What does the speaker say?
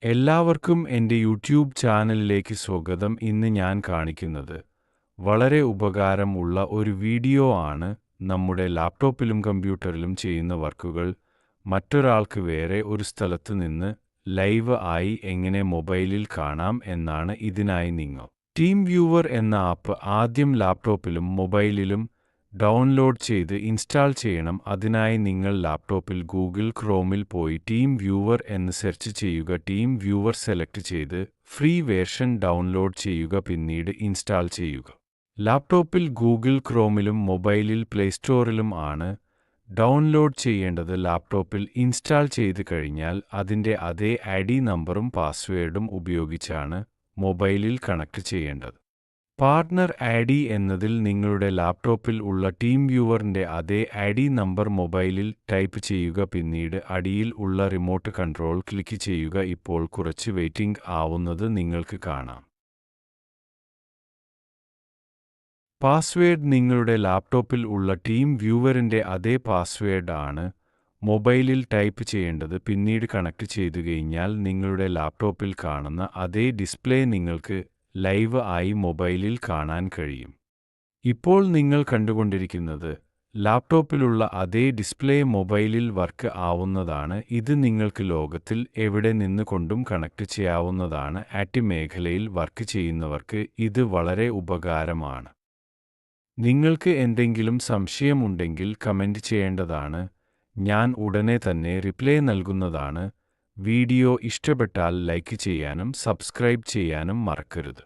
എല്ലാവർക്കും എൻ്റെ യൂട്യൂബ് ചാനലിലേക്ക് സ്വാഗതം. ഇന്ന് ഞാൻ കാണിക്കുന്നത് വളരെ ഉപകാരം ഉള്ള ഒരു വീഡിയോ ആണ്. നമ്മുടെ ലാപ്ടോപ്പിലും കമ്പ്യൂട്ടറിലും ചെയ്യുന്ന വർക്കുകൾ മറ്റൊരാൾക്ക് വേറെ ഒരു സ്ഥലത്ത് നിന്ന് ലൈവ് ആയി എങ്ങനെ മൊബൈലിൽ കാണാം എന്നാണ്. ഇതിനായി നിങ്ങൾ ടീം വ്യൂവർ എന്ന ആപ്പ് ആദ്യം ലാപ്ടോപ്പിലും മൊബൈലിലും ഡൗൺലോഡ് ചെയ്ത് ഇൻസ്റ്റാൾ ചെയ്യണം. അതിനായി നിങ്ങൾ ലാപ്ടോപ്പിൽ ഗൂഗിൾ ക്രോമിൽ പോയി ടീം വ്യൂവർ എന്ന് സെർച്ച് ചെയ്യുക. ടീം വ്യൂവർ സെലക്ട് ചെയ്ത് ഫ്രീ വേർഷൻ ഡൗൺലോഡ് ചെയ്യുക, പിന്നീട് ഇൻസ്റ്റാൾ ചെയ്യുക. ലാപ്ടോപ്പിൽ ഗൂഗിൾ ക്രോമിലും മൊബൈലിൽ പ്ലേ സ്റ്റോറിലും ആണ് ഡൗൺലോഡ് ചെയ്യേണ്ടത്. ലാപ്ടോപ്പിൽ ഇൻസ്റ്റാൾ ചെയ്ത് കഴിഞ്ഞാൽ അതിൻ്റെ അതേ ഐഡി നമ്പറും പാസ്വേഡും ഉപയോഗിച്ചാണ് മൊബൈലിൽ കണക്ട് ചെയ്യേണ്ടത്. പാർട്ട്ണർ ഐഡി എന്നതിൽ നിങ്ങളുടെ ലാപ്ടോപ്പിൽ ഉള്ള ടീം വ്യൂവറിൻ്റെ അതേ ഐഡി നമ്പർ മൊബൈലിൽ ടൈപ്പ് ചെയ്യുക. പിന്നീട് അടിയിൽ ഉള്ള റിമോട്ട് കൺട്രോൾ ക്ലിക്ക് ചെയ്യുക. ഇപ്പോൾ കുറച്ച് വെയിറ്റിംഗ് ആവുന്നത് നിങ്ങൾക്ക് കാണാം. പാസ്വേഡ് നിങ്ങളുടെ ലാപ്ടോപ്പിൽ ഉള്ള ടീം വ്യൂവറിൻ്റെ അതേ പാസ്വേഡ് ആണ് മൊബൈലിൽ ടൈപ്പ് ചെയ്യേണ്ടത്. പിന്നീട് കണക്ട് ചെയ്തു കഴിഞ്ഞാൽ നിങ്ങളുടെ ലാപ്ടോപ്പിൽ കാണുന്ന അതേ ഡിസ്പ്ലേ നിങ്ങൾക്ക് ലൈവ് ആയി മൊബൈലിൽ കാണാൻ കഴിയും. ഇപ്പോൾ നിങ്ങൾ കണ്ടുകൊണ്ടിരിക്കുന്നത് ലാപ്ടോപ്പിലുള്ള അതേ ഡിസ്പ്ലേ മൊബൈലിൽ വർക്ക് ആവുന്നതാണ്. ഇത് നിങ്ങൾക്ക് ലോകത്തിൽ എവിടെ നിന്നുകൊണ്ടും കണക്ട് ചെയ്യാവുന്നതാണ്. ഐടി മേഖലയിൽ വർക്ക് ചെയ്യുന്നവർക്ക് ഇത് വളരെ ഉപകാരമാണ്. നിങ്ങൾക്ക് എന്തെങ്കിലും സംശയമുണ്ടെങ്കിൽ കമന്റ് ചെയ്യേണ്ടതാണ്. ഞാൻ ഉടനെ തന്നെ റിപ്ലൈ നൽകുന്നതാണ്. വീഡിയോ ഇഷ്ടപ്പെട്ടാൽ ലൈക്ക് ചെയ്യാനും സബ്സ്ക്രൈബ് ചെയ്യാനും മറക്കരുത്.